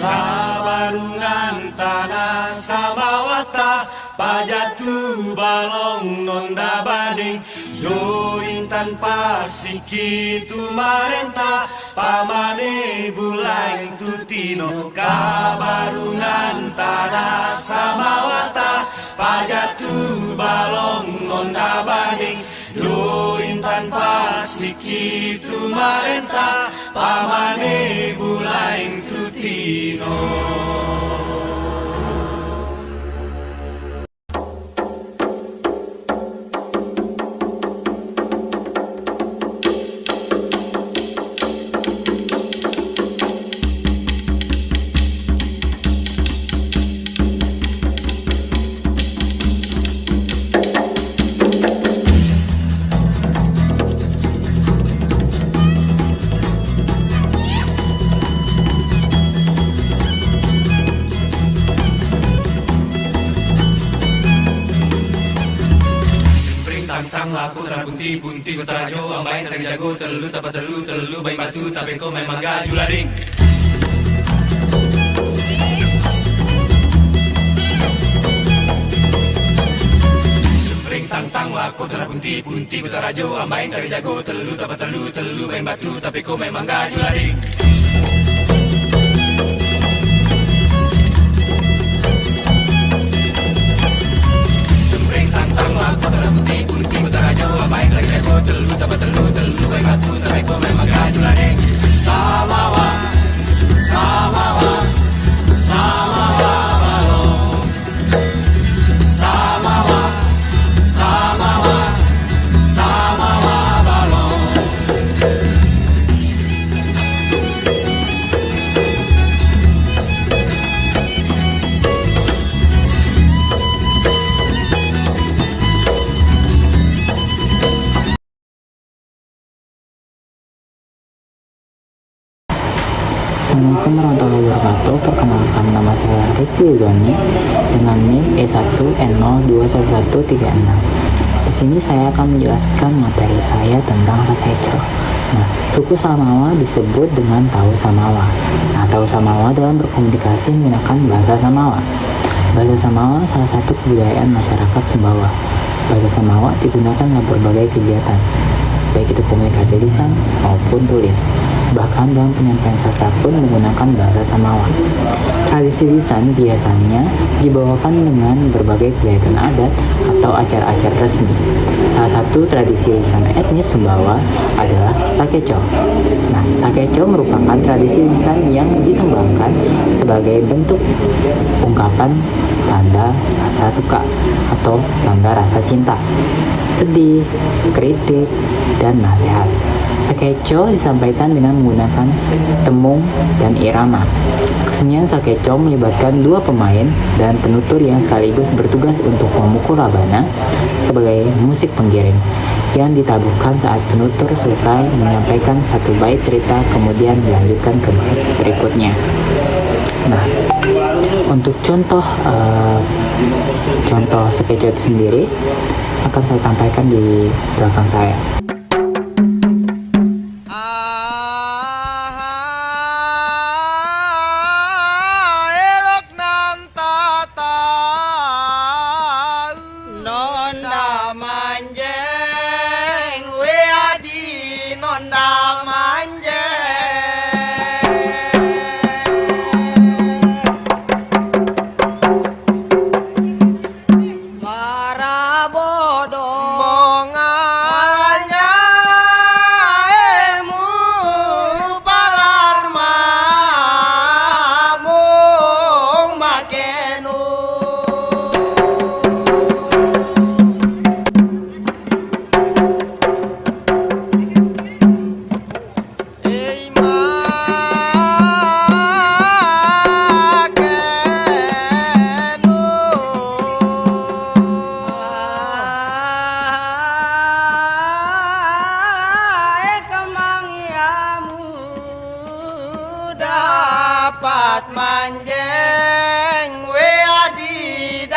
kabarungan tanah samawata pajatu balong nonda bading doin tanpa sikitu marenta pamane bulai tutino kabarungan tanah samawata pajatu balong nonda bading doin tanpa sikitu marenta pamane bulai tutino. Aku tanah bunti kota rajo ambai tari jago telu tapa telu bayi batu tapi kau memang gak julading. Ring tang aku tanah bunti kota rajo ambai tari jago telu tapa telu bayi batu tapi kau memang gak julading. Aku tanah putih kota rajo ambai lagi jago telu tapa telu bayi batu tapi kau memang gak julading. Samawa balong samawa balong. Assalamualaikum warahmatullahi wabarakatuh. Perkenalkan, nama saya Rifki Zoni dengan NIM E1N021136. Di sini saya akan menjelaskan materi saya tentang Sakeco. Nah, suku Samawa disebut dengan Tau Samawa. Nah, Tau Samawa dalam berkomunikasi menggunakan bahasa Samawa. Bahasa Samawa salah satu kebudayaan masyarakat Sumbawa. Bahasa Samawa digunakan dalam berbagai kegiatan, baik itu komunikasi lisan maupun tulis. Bahkan dalam penyampaian sastra pun menggunakan bahasa Samawa. Tradisi lisan biasanya dibawakan dengan berbagai kegiatan adat atau acara-acara resmi. Salah satu tradisi lisan etnis Sumbawa adalah Sakeco. Nah, Sakeco merupakan tradisi lisan yang dikembangkan sebagai bentuk ungkapan tanda rasa suka atau tanda rasa cinta, sedih, kritik, dan nasihat. Sakeco disampaikan dengan menggunakan temung dan irama. Kesenian Sakeco melibatkan dua pemain dan penutur yang sekaligus bertugas untuk memukul rabana sebagai musik penggiring yang ditabuhkan saat penutur selesai menyampaikan satu bait cerita kemudian dilanjutkan ke bait berikutnya. Nah, untuk contoh Sakeco itu sendiri akan saya sampaikan di belakang saya.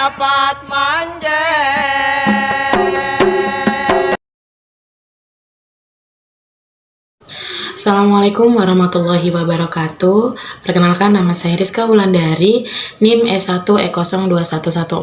dapat manjeng. Assalamualaikum warahmatullahi wabarakatuh. Perkenalkan, nama saya Rizka Wulandari, NIM E1 E021140.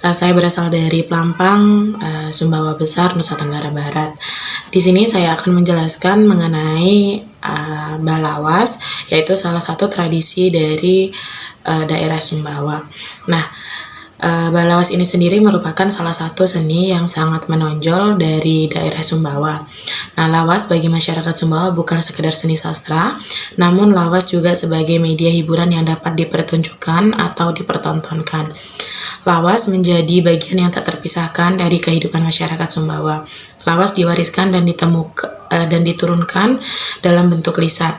Saya berasal dari Pelampang, Sumbawa Besar, Nusa Tenggara Barat. Di sini saya akan menjelaskan mengenai Balawas, yaitu salah satu tradisi dari daerah Sumbawa. Nah, Balawas ini sendiri merupakan salah satu seni yang sangat menonjol dari daerah Sumbawa. Nah, lawas bagi masyarakat Sumbawa bukan sekedar seni sastra, namun lawas juga sebagai media hiburan yang dapat dipertunjukkan atau dipertontonkan. Lawas menjadi bagian yang tak terpisahkan dari kehidupan masyarakat Sumbawa. Lawas diwariskan dan diturunkan dalam bentuk lisan.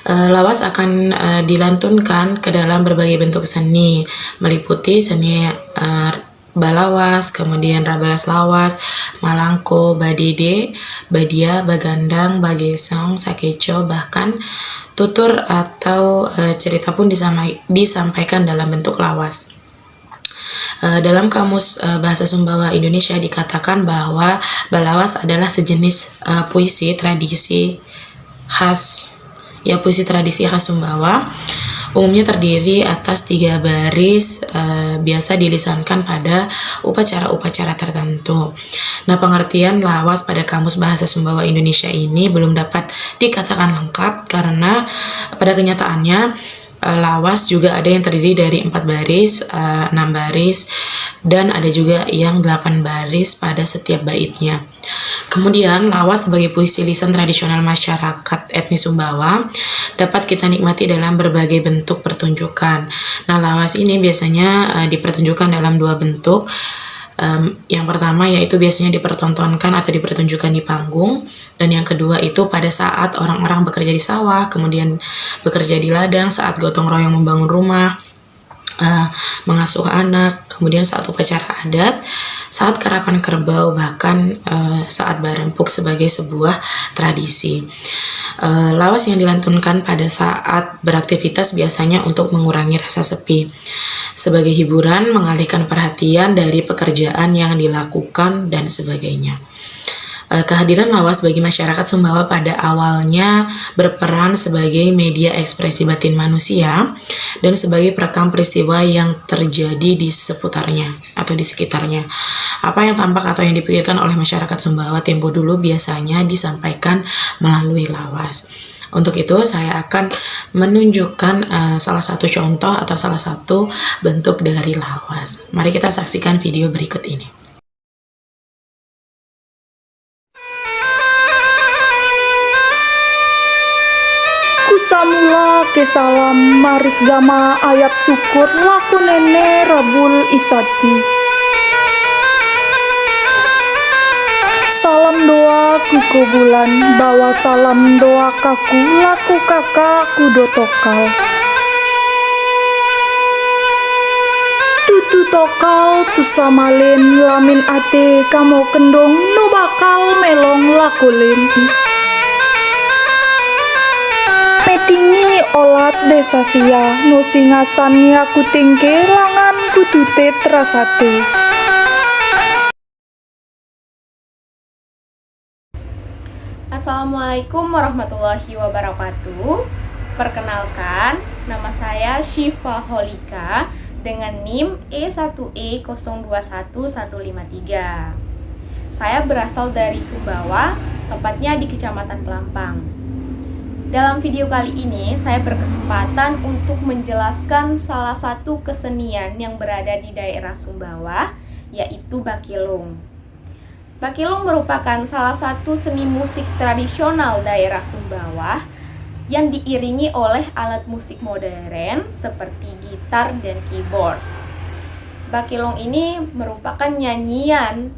Lawas akan dilantunkan ke dalam berbagai bentuk seni, meliputi seni Balawas, kemudian Rabalas Lawas, Malangko, Badede, Badia, Bagandang, Bagesong, Sakeco, bahkan tutur atau cerita pun disampaikan dalam bentuk lawas. Dalam Kamus Bahasa Sumbawa Indonesia dikatakan bahwa Balawas adalah sejenis puisi tradisi khas Sumbawa. Umumnya terdiri atas 3 baris, biasa dilisankan pada upacara-upacara tertentu. Nah, pengertian lawas pada Kamus Bahasa Sumbawa Indonesia ini belum dapat dikatakan lengkap karena pada kenyataannya lawas juga ada yang terdiri dari 4 baris, 6 baris, dan ada juga yang 8 baris pada setiap baitnya. Kemudian, lawas sebagai puisi lisan tradisional masyarakat etnis Sumbawa dapat kita nikmati dalam berbagai bentuk pertunjukan. Nah, lawas ini biasanya dipertunjukkan dalam 2 bentuk. Yang pertama yaitu biasanya dipertontonkan atau dipertunjukkan di panggung, dan yang kedua itu pada saat orang-orang bekerja di sawah, kemudian bekerja di ladang, saat gotong royong membangun rumah, mengasuh anak, kemudian saat upacara adat, saat karapan kerbau, bahkan saat barempuk sebagai sebuah tradisi. Lawas yang dilantunkan pada saat beraktivitas biasanya untuk mengurangi rasa sepi, sebagai hiburan, mengalihkan perhatian dari pekerjaan yang dilakukan, dan sebagainya. Kehadiran lawas bagi masyarakat Sumbawa pada awalnya berperan sebagai media ekspresi batin manusia dan sebagai perekam peristiwa yang terjadi di seputarnya atau di sekitarnya. Apa yang tampak atau yang dipikirkan oleh masyarakat Sumbawa tempo dulu biasanya disampaikan melalui lawas. Untuk itu saya akan menunjukkan salah satu contoh atau salah satu bentuk dari lawas. Mari kita saksikan video berikut ini. Kusamula ke salam maris gama ayat syukur laku nene rabul isati. Salam doa ku bulan bawa salam doa kaku laku kakak kudo tokal. Tutu tokal tu samalin lamin ate kamu kendong nu bakal melong lakulin. Metingi olat desa sia nu singasan yaku tingke langan kutute terasate. Assalamualaikum warahmatullahi wabarakatuh. Perkenalkan, nama saya Syifa Holika dengan NIM E1E021153. Saya berasal dari Sumbawa, tepatnya di Kecamatan Pelampang. Dalam video kali ini, saya berkesempatan untuk menjelaskan salah satu kesenian yang berada di daerah Sumbawa, yaitu Bakilung. Bakilung merupakan salah satu seni musik tradisional daerah Sumbawa yang diiringi oleh alat musik modern seperti gitar dan keyboard. Bakilung ini merupakan nyanyian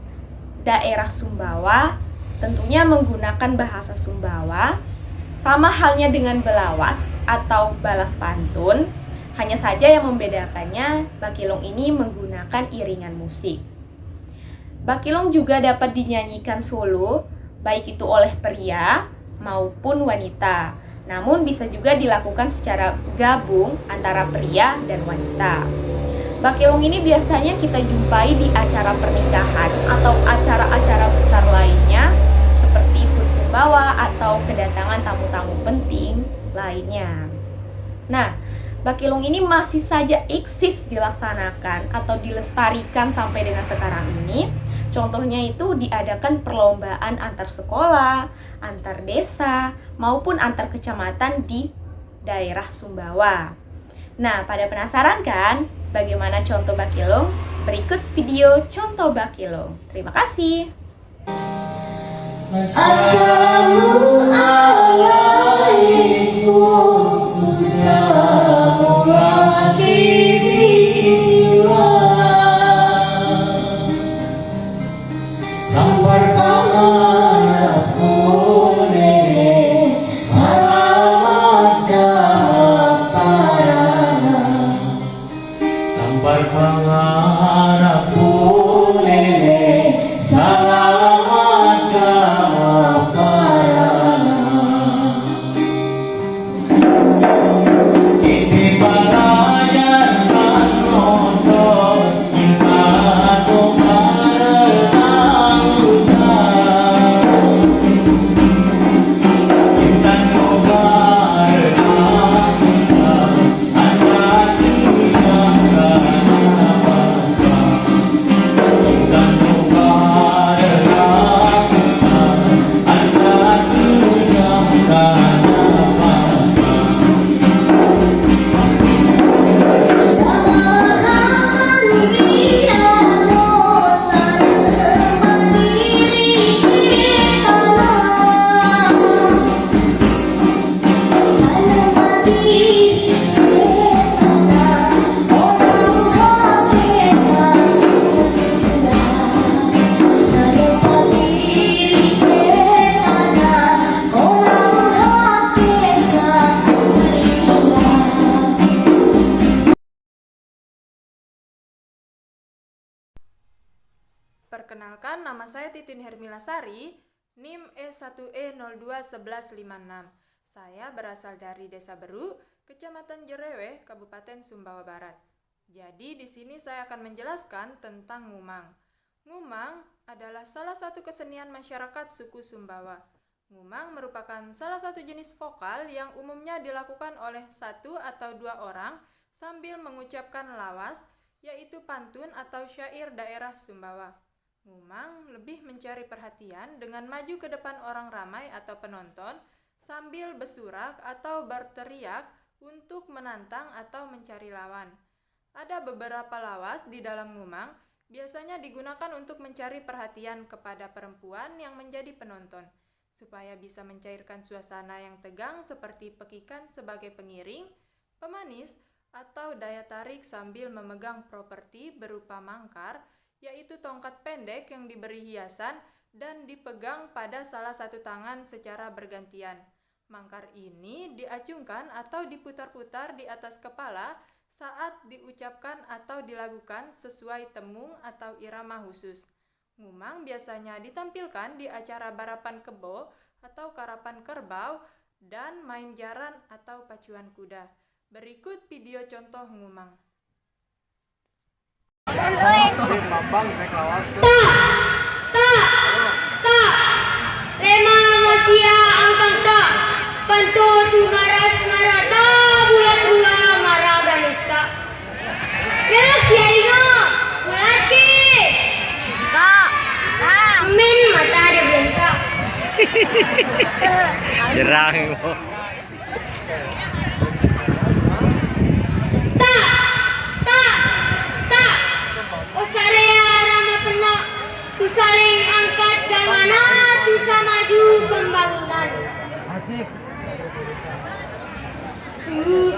daerah Sumbawa, tentunya menggunakan bahasa Sumbawa. Sama halnya dengan belawas atau balas pantun, hanya saja yang membedakannya Bakilung ini menggunakan iringan musik. Bakilung juga dapat dinyanyikan solo, baik itu oleh pria maupun wanita. Namun bisa juga dilakukan secara gabung antara pria dan wanita. Bakilung ini biasanya kita jumpai di acara pernikahan atau acara-acara besar lainnya seperti HUT Sumbawa atau kedatangan tamu-tamu penting lainnya. Nah, Bakilung ini masih saja eksis dilaksanakan atau dilestarikan sampai dengan sekarang ini. Contohnya itu diadakan perlombaan antar sekolah, antar desa, maupun antar kecamatan di daerah Sumbawa. Nah, pada penasaran kan bagaimana contoh Bakilung? Berikut video contoh Bakilung. Terima kasih. Perkenalkan, nama saya Titin Hermilasari, NIM E1E021156. Saya berasal dari Desa Beru, Kecamatan Jerewe, Kabupaten Sumbawa Barat. Jadi di sini saya akan menjelaskan tentang ngumang. Ngumang adalah salah satu kesenian masyarakat suku Sumbawa. Ngumang merupakan salah satu jenis vokal yang umumnya dilakukan oleh satu atau dua orang sambil mengucapkan lawas, yaitu pantun atau syair daerah Sumbawa. Ngumang lebih mencari perhatian dengan maju ke depan orang ramai atau penonton sambil bersorak atau berteriak untuk menantang atau mencari lawan. Ada beberapa lawas di dalam ngumang, biasanya digunakan untuk mencari perhatian kepada perempuan yang menjadi penonton, supaya bisa mencairkan suasana yang tegang seperti pekikan sebagai pengiring, pemanis, atau daya tarik sambil memegang properti berupa mangkar, yaitu tongkat pendek yang diberi hiasan dan dipegang pada salah satu tangan secara bergantian. Mangkar ini diacungkan atau diputar-putar di atas kepala saat diucapkan atau dilakukan sesuai temung atau irama khusus. Ngumang biasanya ditampilkan di acara barapan kebo atau karapan kerbau dan main jaran atau pacuan kuda. Berikut video contoh ngumang. Lema masia angkang tak panto tu maras marata bulan dua maraganista. Belok sia ingo mulaki. Kak. Min mata dia benta. Jerang mo. Osarea rama penak tu saling angkat gamana tu maju pembangunan. Asik. Tu